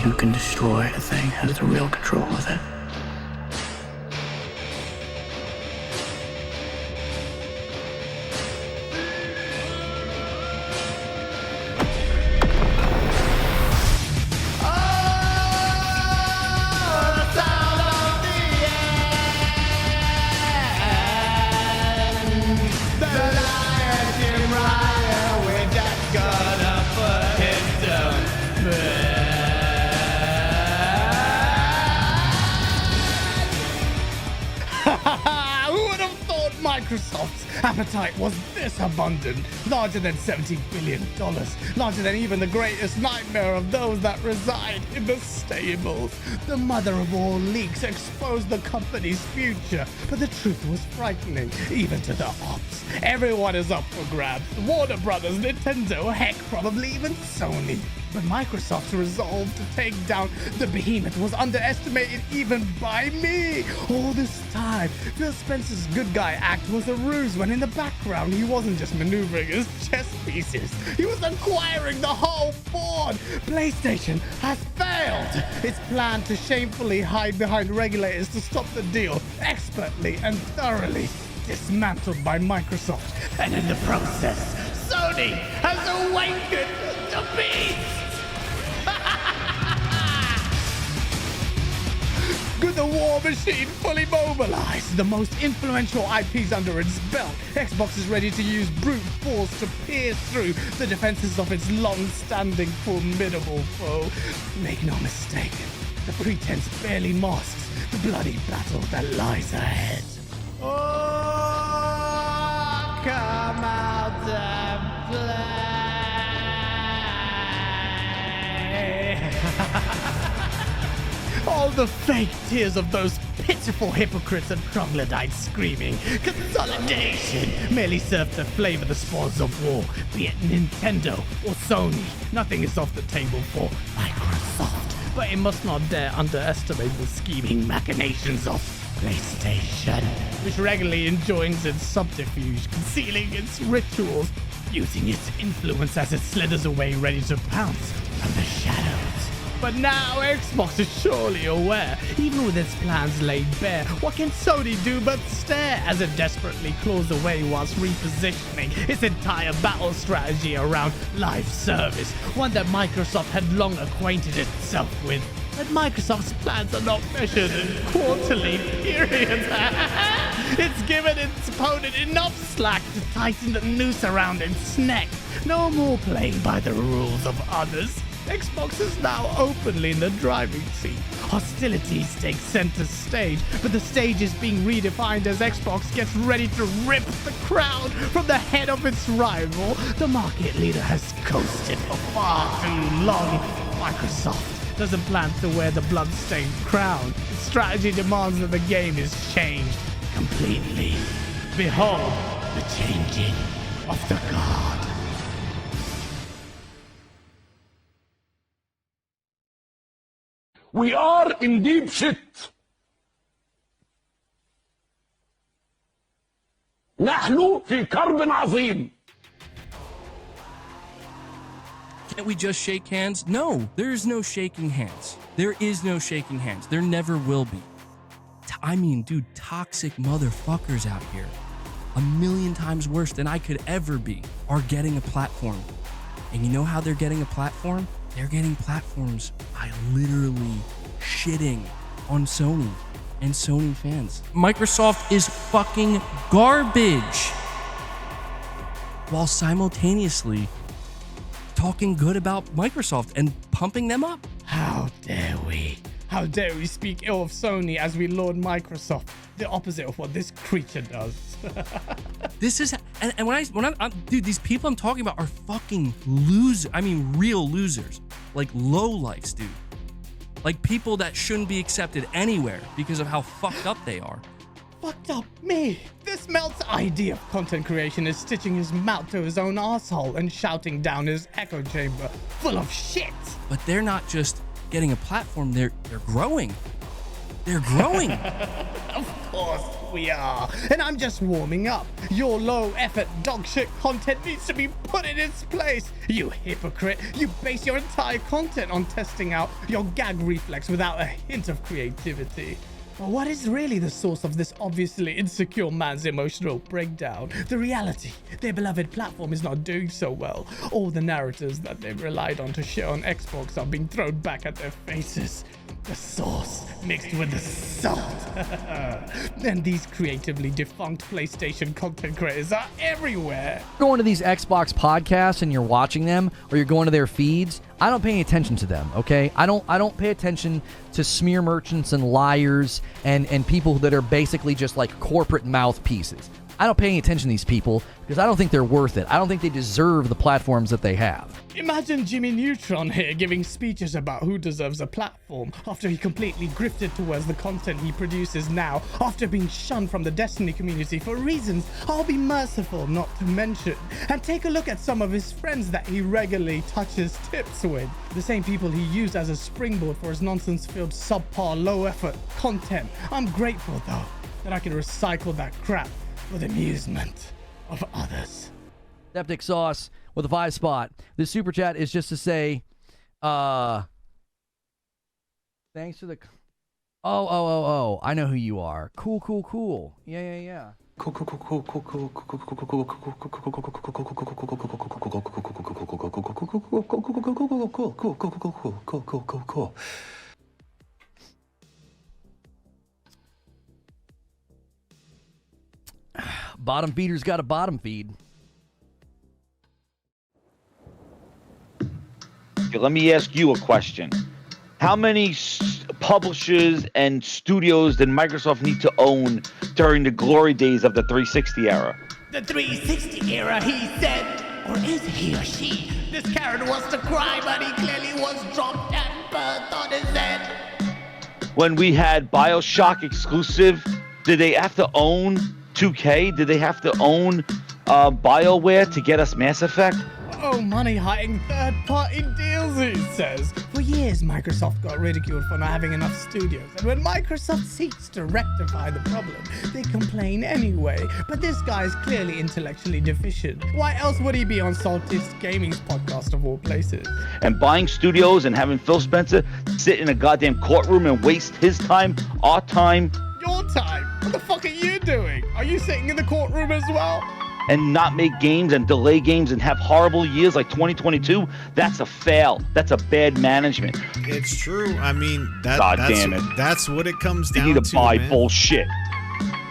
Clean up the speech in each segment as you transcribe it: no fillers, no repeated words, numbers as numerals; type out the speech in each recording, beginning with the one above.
who can destroy a thing has the real control with it. Who would have thought Microsoft's appetite was this abundant? Larger than $70 billion. Larger than even the greatest nightmare of those that reside in the stables. The mother of all leaks exposed the company's future. But the truth was frightening, even to the ops. Everyone is up for grabs. Warner Brothers, Nintendo, heck, probably even Sony. But Microsoft's resolve to take down the behemoth was underestimated even by me. All this time, Phil Spencer's good guy act was a ruse when in the background he wasn't just maneuvering his chess pieces. He was acquiring the whole board. PlayStation has failed. Its plan to shamefully hide behind regulators to stop the deal, expertly and thoroughly dismantled by Microsoft. And in the process, Sony has awakened the beast. With the war machine fully mobilized, the most influential IPs under its belt, Xbox is ready to use brute force to pierce through the defenses of its long-standing formidable foe. Make no mistake, the pretense barely masks the bloody battle that lies ahead. Oh, come out and play. All the fake tears of those pitiful hypocrites and troglodytes screaming consolidation merely served to flavor the spoils of war, be it Nintendo or Sony. Nothing is off the table for Microsoft, but it must not dare underestimate the scheming machinations of PlayStation, which regularly enjoins its subterfuge, concealing its rituals, using its influence as it slithers away ready to pounce from the shadows. But now Xbox is surely aware, even with its plans laid bare, what can Sony do but stare as it desperately claws away whilst repositioning its entire battle strategy around live service, one that Microsoft had long acquainted itself with. But Microsoft's plans are not measured in quarterly periods. It's given its opponent enough slack to tighten the noose around its neck. No more playing by the rules of others. Xbox is now openly in the driving seat. Hostilities take center stage, but the stage is being redefined as Xbox gets ready to rip the crown from the head of its rival. The market leader has coasted for far too long. Microsoft doesn't plan to wear the blood-stained crown. Its strategy demands that the game is changed completely. Behold the changing of the guard. We are in deep shit. نحن في كرب عظيم. Can't we just shake hands? No, there is no shaking hands. There is no shaking hands. There never will be. I mean, dude, toxic motherfuckers out here, 1,000,000 times worse than I could ever be, are getting a platform. And you know how they're getting a platform? They're getting platforms by literally shitting on Sony and Sony fans. Microsoft is fucking garbage, while simultaneously talking good about Microsoft and pumping them up. How dare we? How dare we speak ill of Sony as we laud Microsoft? The opposite of what this creature does. This is, and when I'm, dude, these people I'm talking about are fucking losers. I mean, real losers, like lowlifes, dude. Like people that shouldn't be accepted anywhere because of how fucked up they are. Fucked up me. This Melt's idea of content creation is stitching his mouth to his own asshole and shouting down his echo chamber full of shit. But they're not just getting a platform, they're growing. They're growing. Of course, we are. And I'm just warming up. Your low-effort dog-shit content needs to be put in its place. You hypocrite. You base your entire content on testing out your gag reflex without a hint of creativity. But what is really the source of this obviously insecure man's emotional breakdown? The reality, their beloved platform is not doing so well. All the narratives that they've relied on to share on Xbox are being thrown back at their faces. The sauce mixed with the salt. And these creatively defunct PlayStation content creators are everywhere. Going to these Xbox podcasts and you're watching them, or you're going to their feeds, I don't pay any attention to them, okay? I don't pay attention to smear merchants and liars and people that are basically just like corporate mouthpieces. I don't pay any attention to these people because I don't think they're worth it. I don't think they deserve the platforms that they have. Imagine Jimmy Neutron here giving speeches about who deserves a platform after he completely grifted towards the content he produces now, after being shunned from the Destiny community for reasons I'll be merciful not to mention. And take a look at some of his friends that he regularly touches tips with. The same people he used as a springboard for his nonsense-filled, subpar, low-effort content. I'm grateful, though, that I can recycle that crap for the amusement of others. Septic Sauce with a 5 spot. This super chat is just to say, thanks to the... Oh, I know who you are. Cool. Yeah. Cool. Bottom feeder's got a bottom feed. Okay, let me ask you a question. How many publishers and studios did Microsoft need to own during the glory days of the 360 era? The 360 era, he said. Or is he or she? This Karen wants to cry, but he clearly was dropped and birth on his head. When we had BioShock exclusive, did they have to own 2K? Did they have to own BioWare to get us Mass Effect? Oh, money-hiding third-party deals, he says. For years, Microsoft got ridiculed for not having enough studios. And when Microsoft seeks to rectify the problem, they complain anyway. But this guy's clearly intellectually deficient. Why else would he be on Saltist Gaming's podcast of all places? And buying studios and having Phil Spencer sit in a goddamn courtroom and waste his time, our time. Your time? What the fuck are you doing? Are you sitting in the courtroom as well? And not make games and delay games and have horrible years like 2022, that's a fail. That's a bad management. It's true. I mean, that's what it comes down to. You need to buy man. bullshit.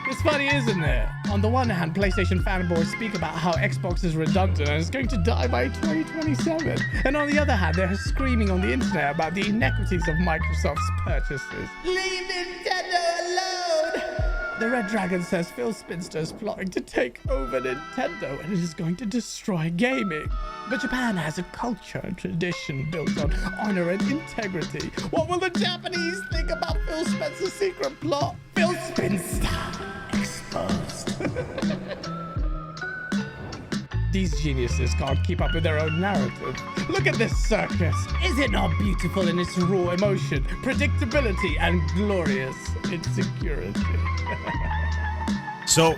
It's funny, isn't it? On the one hand, PlayStation fanboys speak about how Xbox is redundant and is going to die by 2027. And on the other hand, they're screaming on the internet about the inequities of Microsoft's purchases. Leave Nintendo alone! The Red Dragon says Phil Spencer is plotting to take over Nintendo and it is going to destroy gaming. But Japan has a culture and tradition built on honor and integrity. What will the Japanese think about Phil Spencer's secret plot? Phil Spencer exposed. These geniuses can't keep up with their own narrative. Look at this circus. Is it not beautiful in its raw emotion, predictability, and glorious insecurity? So,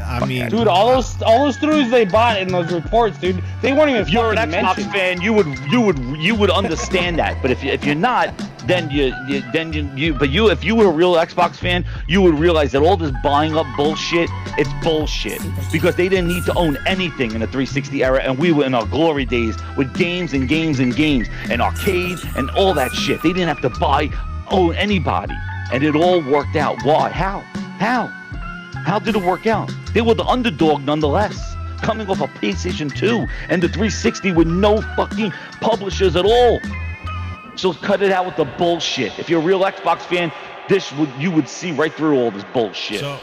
I mean, dude, all those studios they bought in those reports, dude, they weren't even. If you're an Xbox mentioned. fan, you would understand that. But if you're not, then if you were a real Xbox fan, you would realize that all this buying up bullshit, it's bullshit. Because they didn't need to own anything in the 360 era, and we were in our glory days with games and games and games and arcades and all that shit. They didn't have to own anybody, and it all worked out. Why? How did it work out? They were the underdog nonetheless, coming off a PlayStation 2 and the 360 with no fucking publishers at all. So cut it out with the bullshit. If you're a real Xbox fan, you would see right through all this bullshit. So